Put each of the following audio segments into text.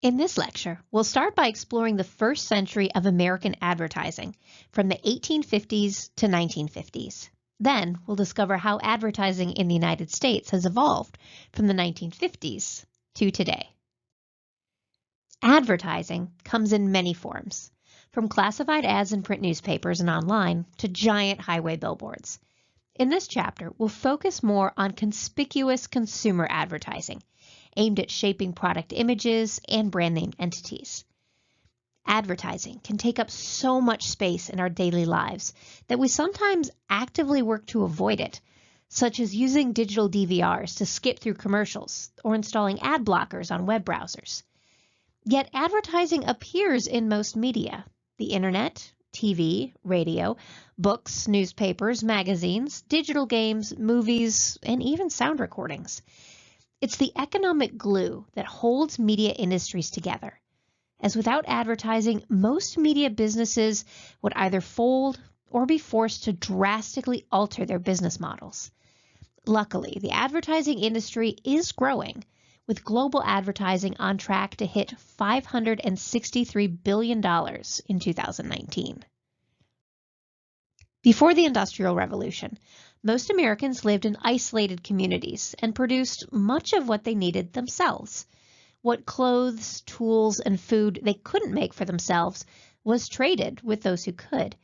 In this lecture, we'll start by exploring the first century of American advertising, from the 1850s to 1950s. Then, we'll discover how advertising in the United States has evolved from the 1950s to today. Advertising comes in many forms, from classified ads in print newspapers and online to giant highway billboards. In this chapter, we'll focus more on conspicuous consumer advertising, aimed at shaping product images and brand name entities. Advertising can take up so much space in our daily lives that we sometimes actively work to avoid it, such as using digital DVRs to skip through commercials or installing ad blockers on web browsers. Yet advertising appears in most media: the internet, TV, radio, books, newspapers, magazines, digital games, movies, and even sound recordings. It's the economic glue that holds media industries together, as without advertising, most media businesses would either fold or be forced to drastically alter their business models. Luckily, the advertising industry is growing, with global advertising on track to hit $563 billion in 2019. Before the Industrial Revolution, most Americans lived in isolated communities and produced much of what they needed themselves. What clothes, tools, and food they couldn't make for themselves was traded with those who could.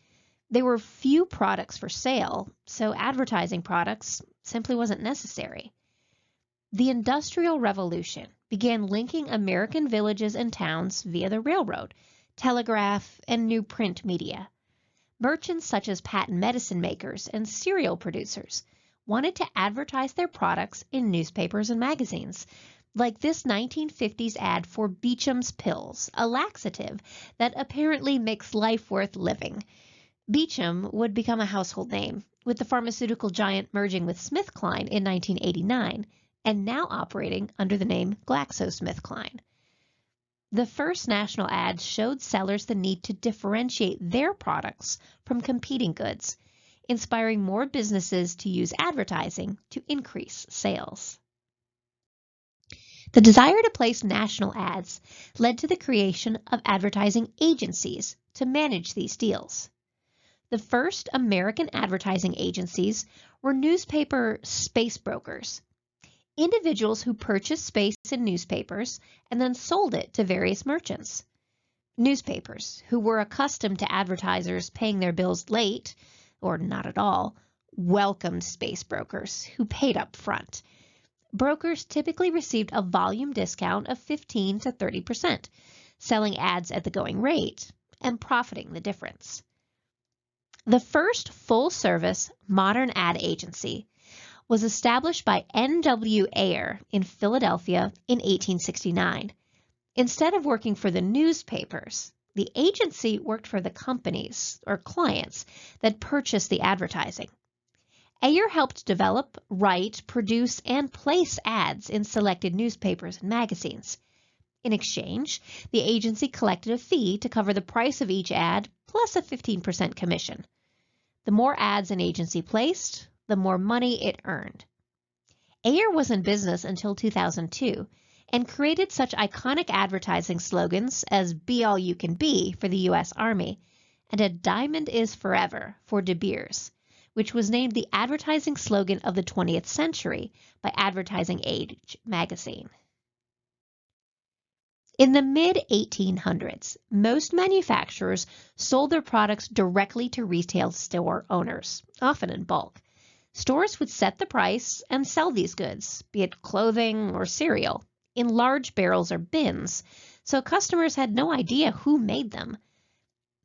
There were few products for sale, so advertising products simply wasn't necessary. The Industrial Revolution began linking American villages and towns via the railroad, telegraph, and new print media. Merchants such as patent medicine makers and cereal producers wanted to advertise their products in newspapers and magazines, like this 1950s ad for Beecham's Pills, a laxative that apparently makes life worth living. Beecham would become a household name, with the pharmaceutical giant merging with SmithKline in 1989 and now operating under the name GlaxoSmithKline. The first national ads showed sellers the need to differentiate their products from competing goods, inspiring more businesses to use advertising to increase sales. The desire to place national ads led to the creation of advertising agencies to manage these deals. The first American advertising agencies were newspaper space brokers, individuals who purchased space in newspapers and then sold it to various merchants. Newspapers, who were accustomed to advertisers paying their bills late, or not at all, welcomed space brokers who paid up front. Brokers typically received a volume discount of 15 to 30%, selling ads at the going rate and profiting the difference. The first full-service modern ad agency was established by N.W. Ayer in Philadelphia in 1869. Instead of working for the newspapers, the agency worked for the companies or clients that purchased the advertising. Ayer helped develop, write, produce, and place ads in selected newspapers and magazines. In exchange, the agency collected a fee to cover the price of each ad plus a 15% commission. The more ads an agency placed, the more money it earned. Ayer was in business until 2002 and created such iconic advertising slogans as "Be All You Can Be" for the U.S. Army and "A Diamond Is Forever" for De Beers, which was named the advertising slogan of the 20th century by Advertising Age magazine. In the mid-1800s, most manufacturers sold their products directly to retail store owners, often in bulk. Stores would set the price and sell these goods, be it clothing or cereal, in large barrels or bins, so customers had no idea who made them.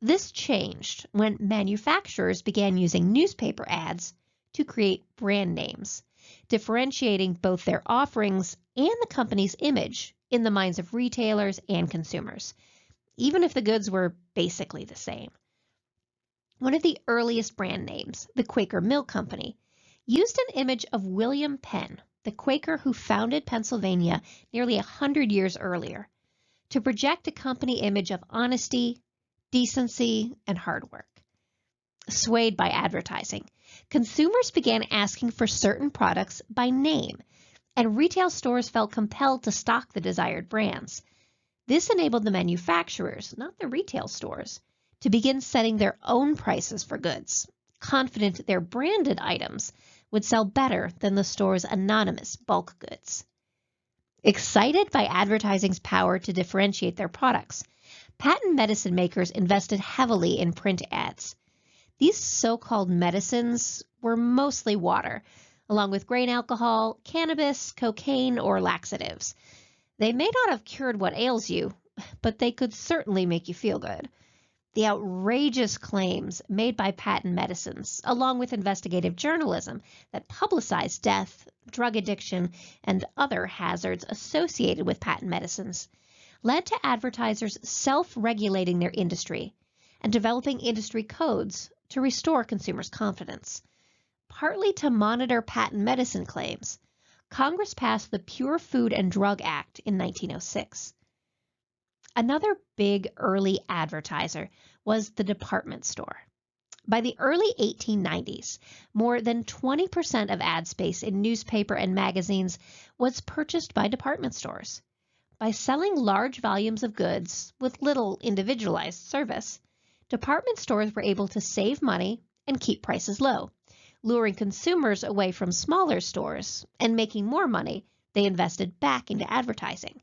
This changed when manufacturers began using newspaper ads to create brand names, differentiating both their offerings and the company's image in the minds of retailers and consumers, even if the goods were basically the same. One of the earliest brand names, the Quaker Milk Company, used an image of William Penn, the Quaker who founded Pennsylvania nearly 100 years earlier, to project a company image of honesty, decency, and hard work. Swayed by advertising, consumers began asking for certain products by name, and retail stores felt compelled to stock the desired brands. This enabled the manufacturers, not the retail stores, to begin setting their own prices for goods, confident their branded items would sell better than the store's anonymous bulk goods. Excited by advertising's power to differentiate their products, patent medicine makers invested heavily in print ads. These so-called medicines were mostly water, along with grain alcohol, cannabis, cocaine, or laxatives. They may not have cured what ails you, but they could certainly make you feel good. The outrageous claims made by patent medicines, along with investigative journalism that publicized death, drug addiction, and other hazards associated with patent medicines, led to advertisers self-regulating their industry and developing industry codes to restore consumers' confidence. Partly to monitor patent medicine claims, Congress passed the Pure Food and Drug Act in 1906. Another big early advertiser was the department store. By the early 1890s, more than 20% of ad space in newspaper and magazines was purchased by department stores. By selling large volumes of goods with little individualized service, department stores were able to save money and keep prices low, luring consumers away from smaller stores and making more money they invested back into advertising.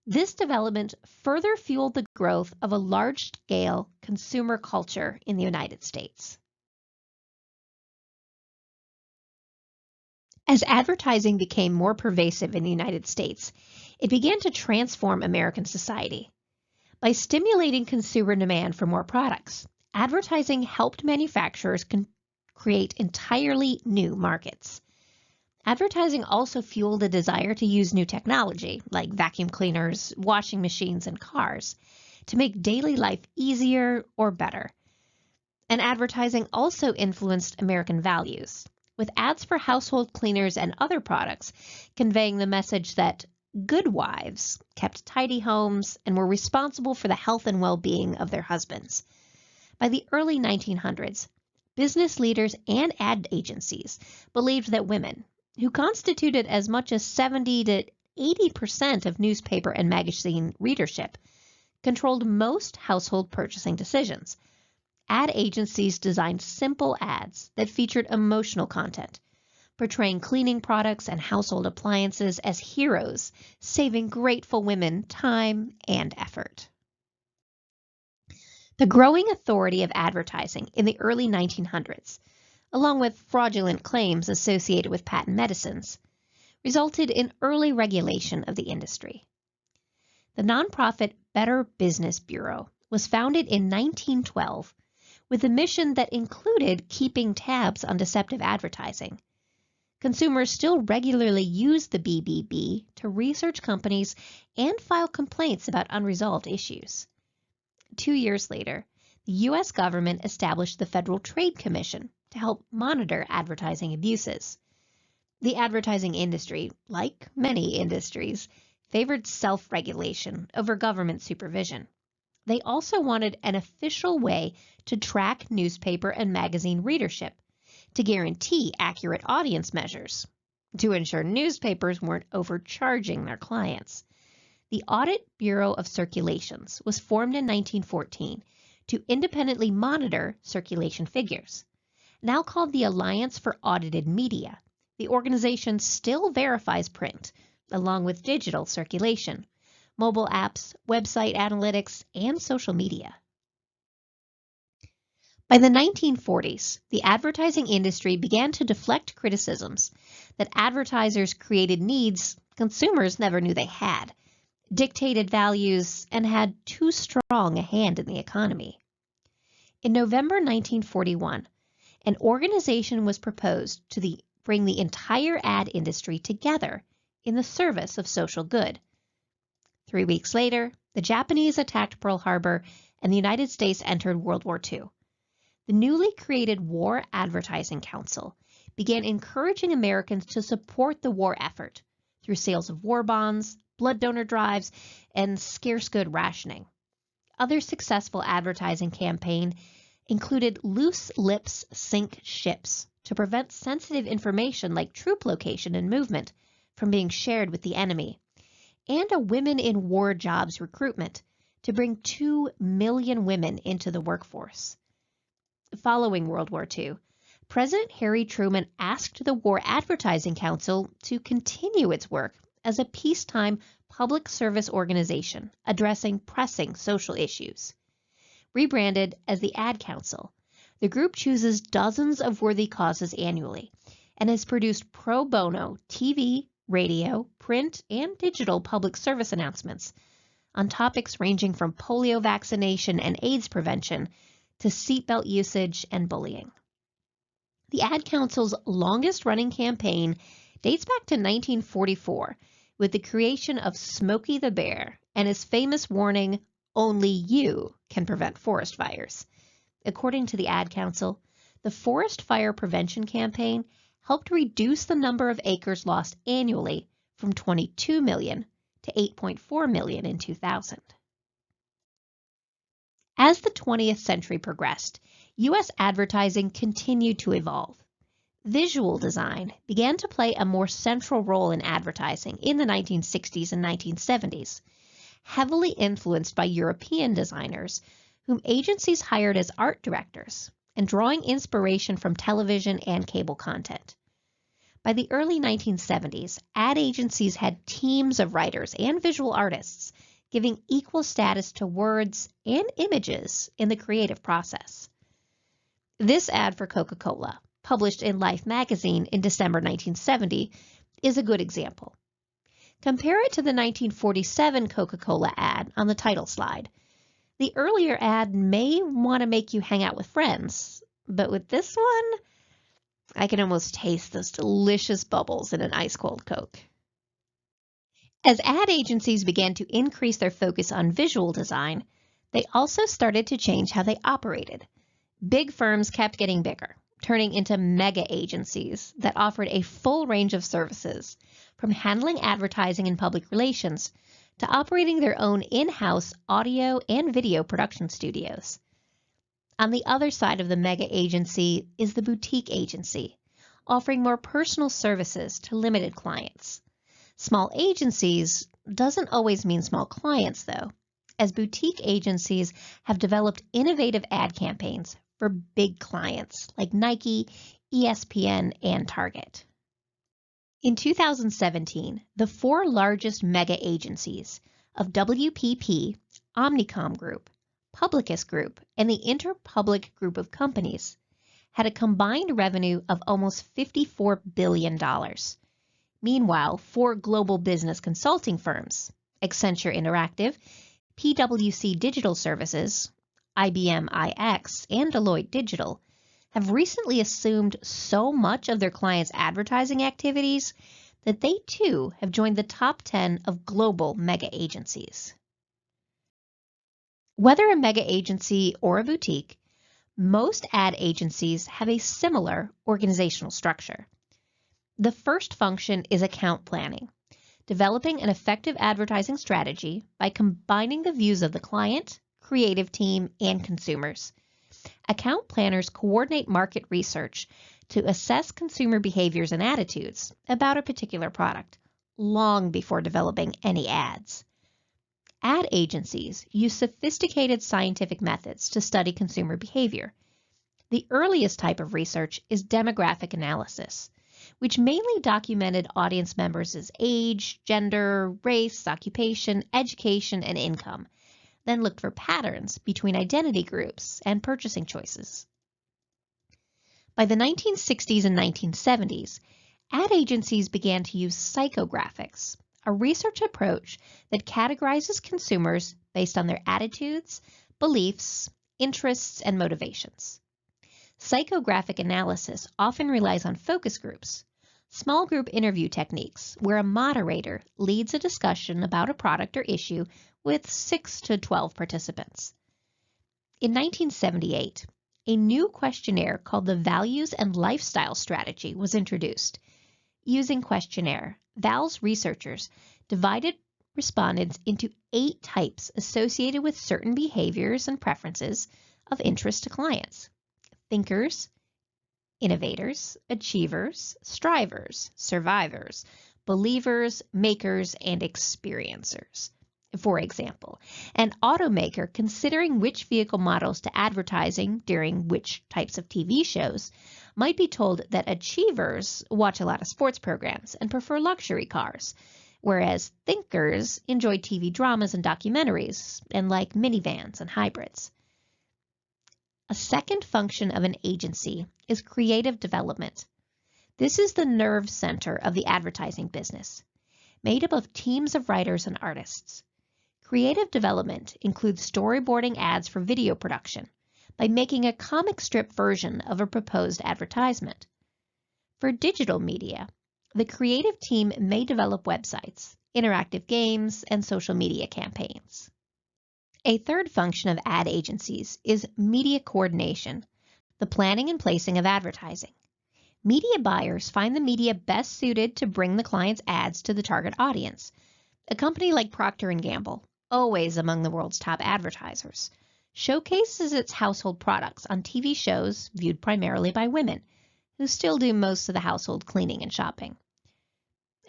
This development further fueled the growth of a large-scale consumer culture in the United States. As advertising became more pervasive in the United States, it began to transform American society. By stimulating consumer demand for more products, advertising helped manufacturers create entirely new markets. Advertising also fueled a desire to use new technology, like vacuum cleaners, washing machines, and cars, to make daily life easier or better. And advertising also influenced American values, with ads for household cleaners and other products conveying the message that good wives kept tidy homes and were responsible for the health and well-being of their husbands. By the early 1900s, business leaders and ad agencies believed that women, who constituted as much as 70 to 80% of newspaper and magazine readership, controlled most household purchasing decisions. Ad agencies designed simple ads that featured emotional content, portraying cleaning products and household appliances as heroes, saving grateful women time and effort. The growing authority of advertising in the early 1900s, along with fraudulent claims associated with patent medicines, resulted in early regulation of the industry. The nonprofit Better Business Bureau was founded in 1912 with a mission that included keeping tabs on deceptive advertising. Consumers still regularly use the BBB to research companies and file complaints about unresolved issues. 2 years later, the U.S. government established the Federal Trade Commission to help monitor advertising abuses. The advertising industry, like many industries, favored self-regulation over government supervision. They also wanted an official way to track newspaper and magazine readership, to guarantee accurate audience measures, to ensure newspapers weren't overcharging their clients. The Audit Bureau of Circulations was formed in 1914 to independently monitor circulation figures. Now called the Alliance for Audited Media, the organization still verifies print, along with digital circulation, mobile apps, website analytics, and social media. By the 1940s, the advertising industry began to deflect criticisms that advertisers created needs consumers never knew they had, dictated values, and had too strong a hand in the economy. In November 1941, an organization was proposed to bring the entire ad industry together in the service of social good. 3 weeks later, the Japanese attacked Pearl Harbor and the United States entered World War II. The newly created War Advertising Council began encouraging Americans to support the war effort through sales of war bonds, blood donor drives, and scarce good rationing. Other successful advertising campaigns included loose lips sink ships to prevent sensitive information like troop location and movement from being shared with the enemy, and a Women in War Jobs recruitment to bring 2 million women into the workforce. Following World War II, President Harry Truman asked the War Advertising Council to continue its work as a peacetime public service organization addressing pressing social issues. Rebranded as the Ad Council, the group chooses dozens of worthy causes annually and has produced pro bono TV, radio, print, and digital public service announcements on topics ranging from polio vaccination and AIDS prevention to seatbelt usage and bullying. The Ad Council's longest-running campaign dates back to 1944 with the creation of Smokey the Bear and his famous warning, "Only you can prevent forest fires." According to the Ad Council, the Forest Fire Prevention Campaign helped reduce the number of acres lost annually from 22 million to 8.4 million in 2000. As the 20th century progressed, U.S. advertising continued to evolve. Visual design began to play a more central role in advertising in the 1960s and 1970s, heavily influenced by European designers whom agencies hired as art directors and drawing inspiration from television and cable content. By the early 1970s, ad agencies had teams of writers and visual artists giving equal status to words and images in the creative process. This ad for Coca-Cola, published in Life magazine in December 1970, is a good example. Compare it to the 1947 Coca-Cola ad on the title slide. The earlier ad may want to make you hang out with friends, but with this one, I can almost taste those delicious bubbles in an ice-cold Coke. As ad agencies began to increase their focus on visual design, they also started to change how they operated. Big firms kept getting bigger, turning into mega agencies that offered a full range of services, from handling advertising and public relations to operating their own in-house audio and video production studios. On the other side of the mega agency is the boutique agency, offering more personal services to limited clients. Small agencies doesn't always mean small clients, though, as boutique agencies have developed innovative ad campaigns for big clients like Nike, ESPN, and Target. In 2017, the 4 largest mega agencies of WPP, Omnicom Group, Publicis Group, and the Interpublic Group of companies had a combined revenue of almost $54 billion. Meanwhile, 4 global business consulting firms, Accenture Interactive, PwC Digital Services, IBM iX, and Deloitte Digital, have recently assumed so much of their clients' advertising activities that they too have joined the top 10 of global mega agencies. Whether a mega agency or a boutique, most ad agencies have a similar organizational structure. The first function is account planning, developing an effective advertising strategy by combining the views of the client, creative team, and consumers. Account planners coordinate market research to assess consumer behaviors and attitudes about a particular product long before developing any ads. Ad agencies use sophisticated scientific methods to study consumer behavior. The earliest type of research is demographic analysis, which mainly documented audience members' age, gender, race, occupation, education, and income, then looked for patterns between identity groups and purchasing choices. By the 1960s and 1970s, ad agencies began to use psychographics, a research approach that categorizes consumers based on their attitudes, beliefs, interests, and motivations. Psychographic analysis often relies on focus groups, small group interview techniques where a moderator leads a discussion about a product or issue with 6 to 12 participants. In 1978, a new questionnaire called the Values and Lifestyle Strategy was introduced. Using questionnaire, Val's researchers divided respondents into 8 types associated with certain behaviors and preferences of interest to clients: thinkers, innovators, achievers, strivers, survivors, believers, makers, and experiencers. For example, an automaker considering which vehicle models to advertising during which types of TV shows might be told that achievers watch a lot of sports programs and prefer luxury cars, whereas thinkers enjoy TV dramas and documentaries and like minivans and hybrids. A second function of an agency is creative development. This is the nerve center of the advertising business, made up of teams of writers and artists. Creative development includes storyboarding ads for video production by making a comic strip version of a proposed advertisement. For digital media, the creative team may develop websites, interactive games, and social media campaigns. A third function of ad agencies is media coordination, the planning and placing of advertising. Media buyers find the media best suited to bring the client's ads to the target audience. A company like Procter & Gamble, always among the world's top advertisers, showcases its household products on TV shows viewed primarily by women, who still do most of the household cleaning and shopping.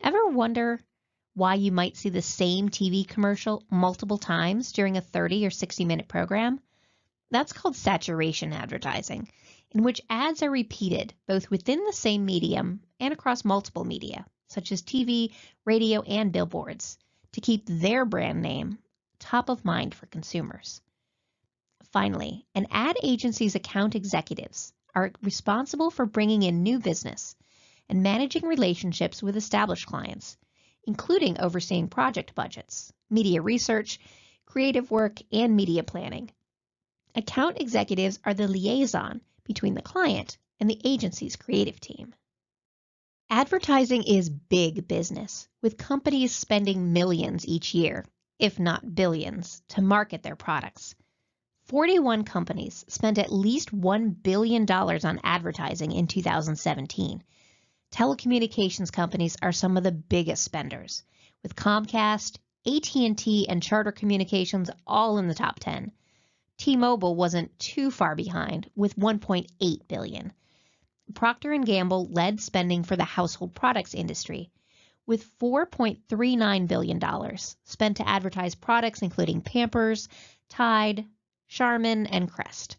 Ever wonder why you might see the same TV commercial multiple times during a 30 or 60-minute program? That's called saturation advertising, in which ads are repeated both within the same medium and across multiple media, such as TV, radio, and billboards, to keep their brand name top of mind for consumers. Finally, an ad agency's account executives are responsible for bringing in new business and managing relationships with established clients, including overseeing project budgets, media research, creative work, and media planning. Account executives are the liaison between the client and the agency's creative team. Advertising is big business, with companies spending millions each year, if not billions, to market their products. 41 companies spent at least $1 billion on advertising in 2017. Telecommunications companies are some of the biggest spenders, with Comcast, AT&T, and Charter Communications all in the top 10. T-Mobile wasn't too far behind, with $1.8 billion. Procter & Gamble led spending for the household products industry, with $4.39 billion spent to advertise products including Pampers, Tide, Charmin, and Crest.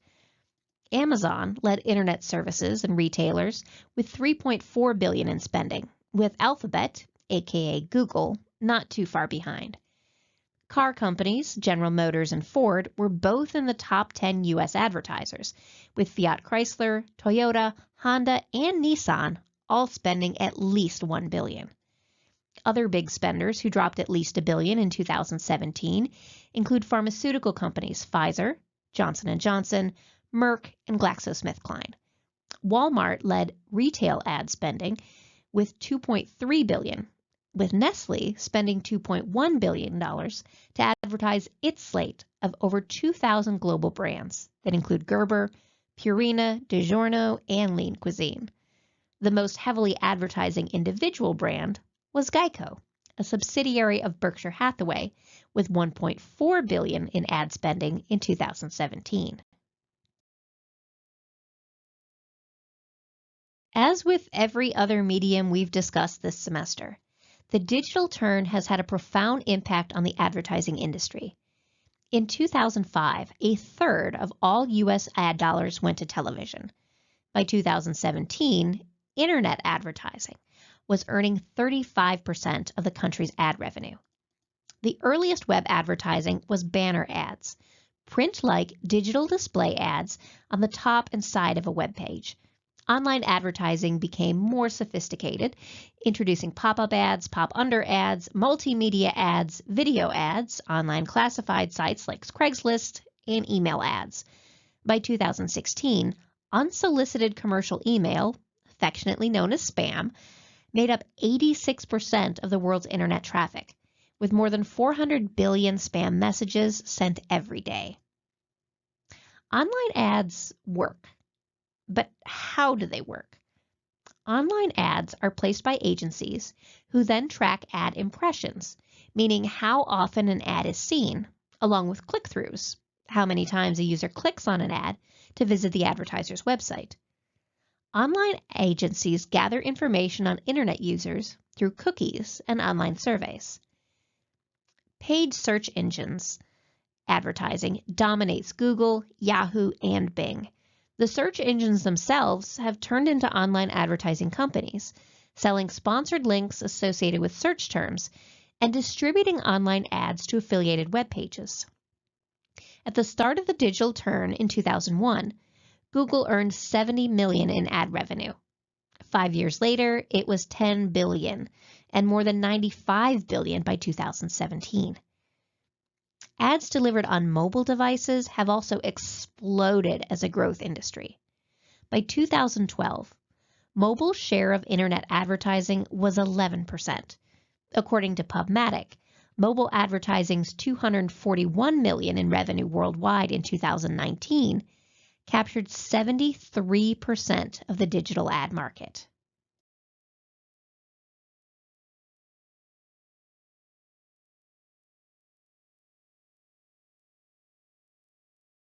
Amazon led internet services and retailers with $3.4 billion in spending, with Alphabet, aka Google, not too far behind. Car companies, General Motors and Ford, were both in the top 10 U.S. advertisers, with Fiat Chrysler, Toyota, Honda, and Nissan all spending at least $1 billion. Other big spenders who dropped at least $1 billion in 2017 include pharmaceutical companies Pfizer, Johnson & Johnson, Merck, and GlaxoSmithKline. Walmart led retail ad spending with $2.3 billion, with Nestle spending $2.1 billion to advertise its slate of over 2,000 global brands that include Gerber, Purina, DiGiorno, and Lean Cuisine. The most heavily advertising individual brand was Geico, a subsidiary of Berkshire Hathaway, with $1.4 billion in ad spending in 2017. As with every other medium we've discussed this semester, the digital turn has had a profound impact on the advertising industry. In 2005, a third of all U.S. ad dollars went to television. By 2017, internet advertising was earning 35% of the country's ad revenue. The earliest web advertising was banner ads, print-like digital display ads on the top and side of a web page. Online advertising became more sophisticated, introducing pop-up ads, pop-under ads, multimedia ads, video ads, online classified sites like Craigslist, and email ads. By 2016, unsolicited commercial email, affectionately known as spam, made up 86% of the world's internet traffic, with more than 400 billion spam messages sent every day. Online ads work. But how do they work? Online ads are placed by agencies who then track ad impressions, meaning how often an ad is seen, along with click-throughs, how many times a user clicks on an ad to visit the advertiser's website. Online agencies gather information on internet users through cookies and online surveys. Paid search engines advertising dominates Google, Yahoo, and Bing. The search engines themselves have turned into online advertising companies, selling sponsored links associated with search terms and distributing online ads to affiliated web pages. At the start of the digital turn in 2001, Google earned $70 million in ad revenue. 5 years later, it was $10 billion and more than $95 billion by 2017. Ads delivered on mobile devices have also exploded as a growth industry. By 2012, mobile share of internet advertising was 11%. According to PubMatic, mobile advertising's $241 million in revenue worldwide in 2019 captured 73% of the digital ad market.